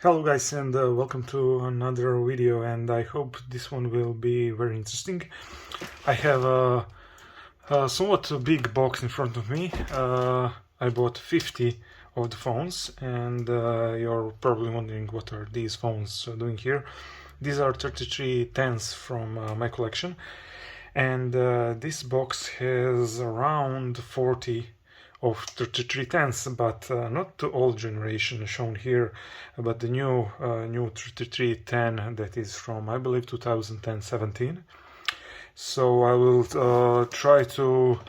Hello guys, and welcome to another video, and I hope this one will be very interesting. I have a somewhat big box in front of me. I bought 50 of the phones, and you're probably wondering what are these phones doing here. These are 3310s from my collection, and this box has around 40 of 3310s, but not the old generation shown here, but the new 3310 that is from, I believe, 2010-17. So I will try to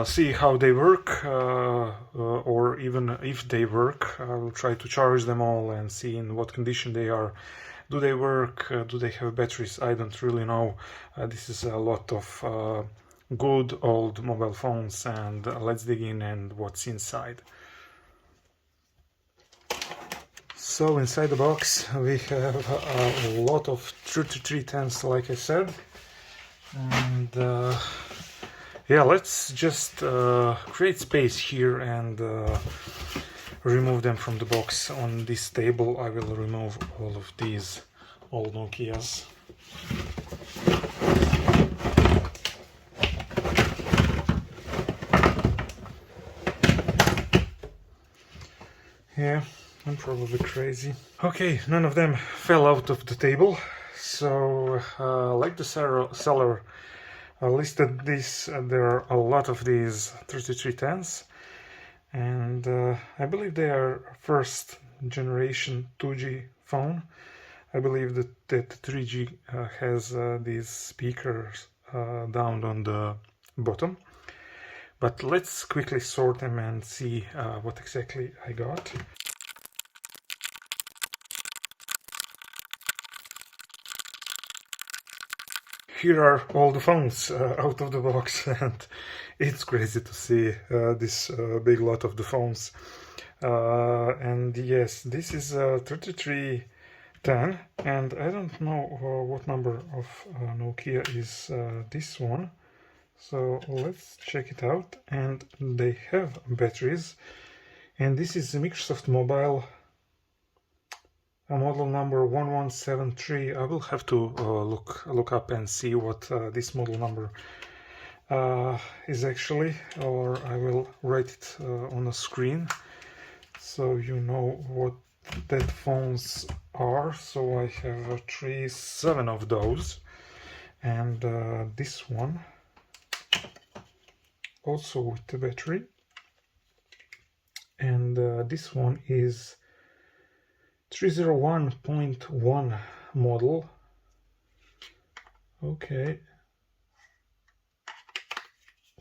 see how they work, or even if they work, I will try to charge them all and see in what condition they are. Do they work? Do they have batteries? I don't really know. This is a lot of good old mobile phones, and let's dig in and what's inside. So inside the box we have a lot of 3310s, like I said, and yeah, let's just create space here and remove them from the box. On this table I will remove all of these old Nokias. Yeah, I'm probably crazy. Okay, none of them fell out of the table. So, like the seller listed this, there are a lot of these 3310s, and I believe they are first generation 2G phone. I believe that 3G has these speakers down on the bottom. But let's quickly sort them and see what exactly I got. Here are all the phones out of the box, and it's crazy to see this big lot of the phones. And yes, this is 3310, and I don't know what number of Nokia is this one. So let's check it out, and they have batteries, and this is the Microsoft Mobile model number 1173. I will have to look up and see what this model number is actually, or I will write it on a screen so you know what that phones are. So I have 7 of those, and this one also with the battery, and this one is 301.1 model. Okay,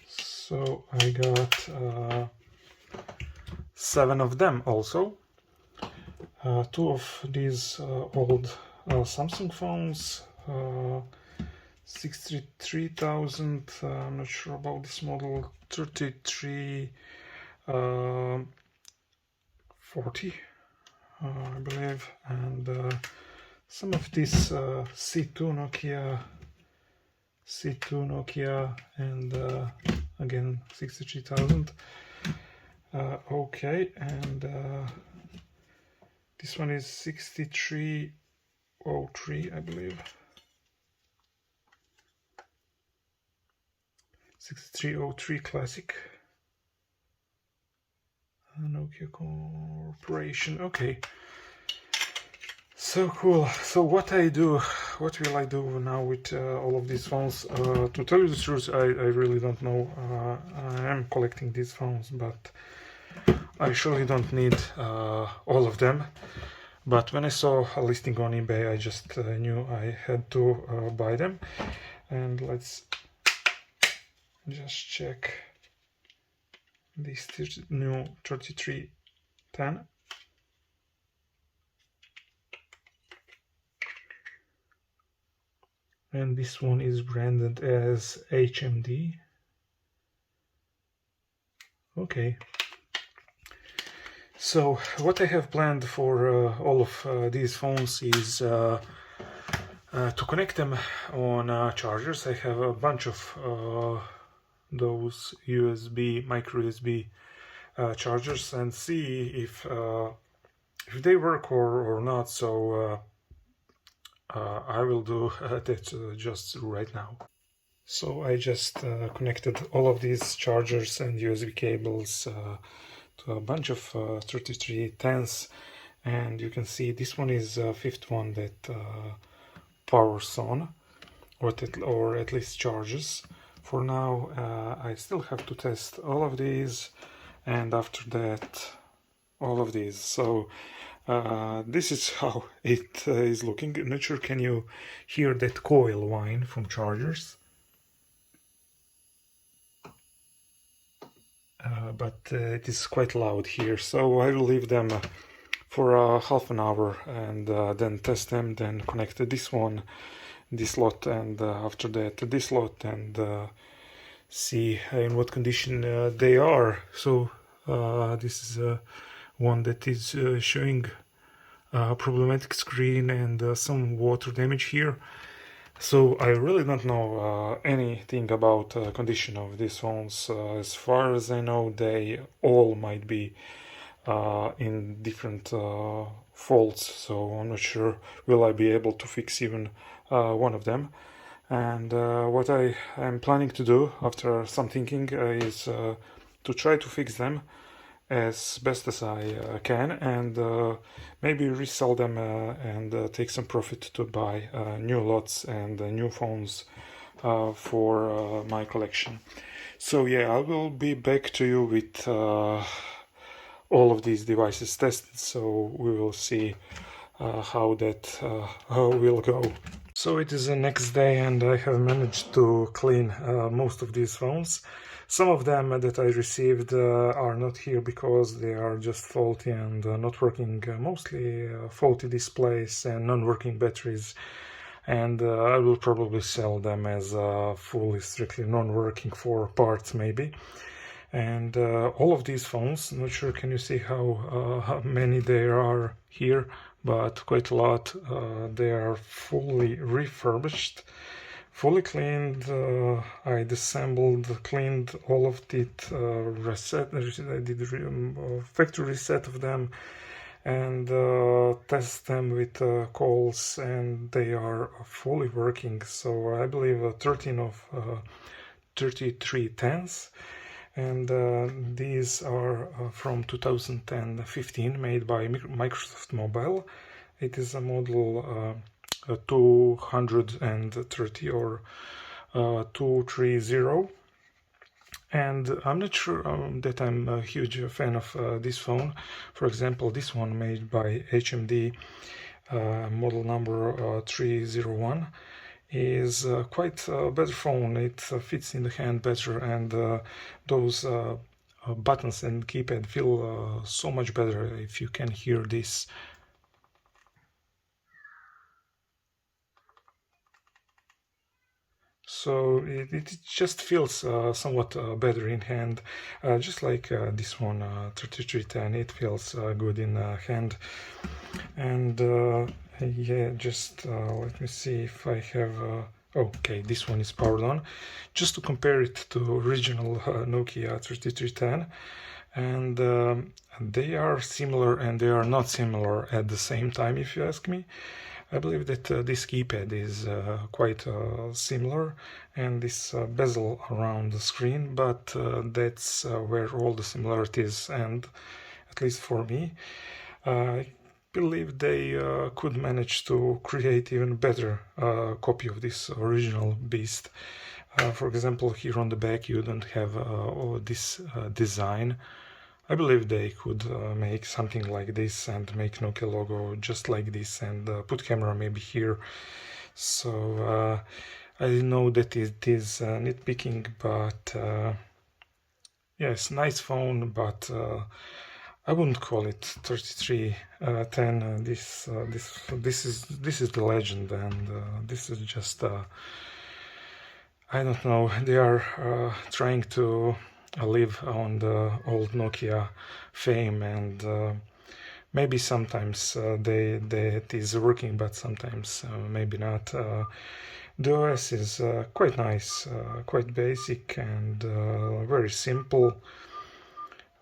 so I got 7 of them also. 2 of these old Samsung phones, 63,000, I'm not sure about this model, 3340, I believe, and some of this C2 Nokia, and again 63,000. Okay, and this one is 6303, I believe. 6303 Classic. Nokia Corporation. Okay. So cool. So what will I do now with all of these phones? To tell you the truth, I really don't know. I am collecting these phones, but I surely don't need all of them. But when I saw a listing on eBay, I just knew I had to buy them. And let's just check this new 3310. And this one is branded as HMD. Okay. So what I have planned for all of these phones is to connect them on chargers. I have a bunch of those micro USB chargers, and see if if they work or not. So I will do that just right now. So I just connected all of these chargers and USB cables to a bunch of 3310s, and you can see this one is fifth one that powers on, or at least charges. For now, I still have to test all of these, and after that, all of these. So this is how it is looking. I'm not sure, can you hear that coil whine from chargers? But it is quite loud here, so I will leave them for half an hour and then test them, then connect this one, this lot, and after that this lot, and see in what condition they are. So this is one that is showing a problematic screen and some water damage here. So I really don't know anything about condition of these phones. As far as I know, they all might be in different faults, so I'm not sure will I be able to fix even one of them. And what I am planning to do after some thinking is to try to fix them as best as I can, and maybe resell them and take some profit to buy new lots and new phones for my collection. So yeah, I will be back to you with all of these devices tested, so we will see how that will go. So it is the next day and I have managed to clean most of these phones. Some of them that I received are not here because they are just faulty and not working, mostly faulty displays and non-working batteries, and I will probably sell them as fully strictly non-working for parts maybe. And all of these phones, not sure, can you see how many there are here, but quite a lot. They are fully refurbished, fully cleaned. I disassembled, cleaned all of it, I did factory reset of them, and test them with calls, and they are fully working. So I believe 13 of 3310s. And these are from 2015, made by Microsoft Mobile. It is a model 230 or 230. And I'm not sure that I'm a huge fan of this phone. For example, this one made by HMD, model number 301. Is quite a better phone. It fits in the hand better, and those buttons and keypad feel so much better if you can hear this. So it just feels somewhat better in hand, just like this one 3310. It feels good in hand. And yeah, just let me see if I have okay, this one is powered on, just to compare it to original Nokia 3310. And they are similar and they are not similar at the same time, if you ask me. I believe that this keypad is quite similar, and this bezel around the screen, but that's where all the similarities end, at least for me. I believe they could manage to create even better copy of this original beast. For example, here on the back you don't have this design. I believe they could make something like this and make Nokia logo just like this, and put camera maybe here. So I know that it is nitpicking, but yes, nice phone, but I wouldn't call it 3310. This is the legend, and this is just I don't know. They are trying to live on the old Nokia fame, and maybe sometimes it is working, but sometimes maybe not. The OS is quite nice, quite basic, and very simple.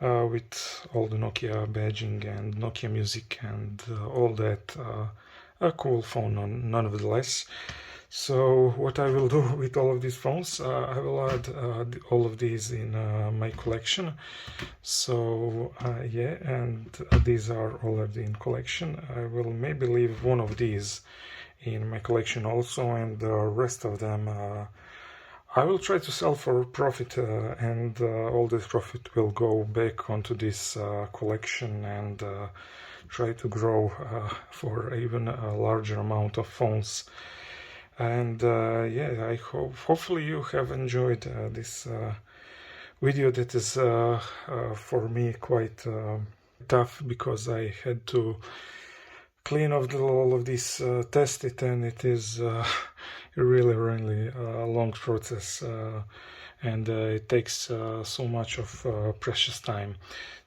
with all the Nokia badging and Nokia music and all that. A cool phone nonetheless. So what I will do with all of these phones, I will add all of these in my collection. So yeah, and these are already in collection. I will maybe leave one of these in my collection also, and the rest of them I will try to sell for profit, and all this profit will go back onto this collection and try to grow for even a larger amount of phones. And yeah, I hopefully you have enjoyed this video that is for me quite tough, because I had to clean off all of this, test it, and it is really long process, and it takes so much of precious time.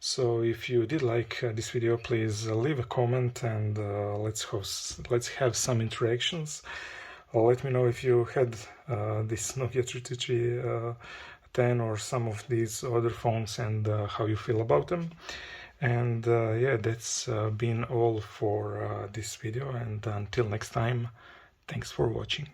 So if you did like this video, please leave a comment, and let's have some interactions. Let me know if you had this Nokia 3310 or some of these other phones, and how you feel about them. And yeah, that's been all for this video, and until next time, thanks for watching.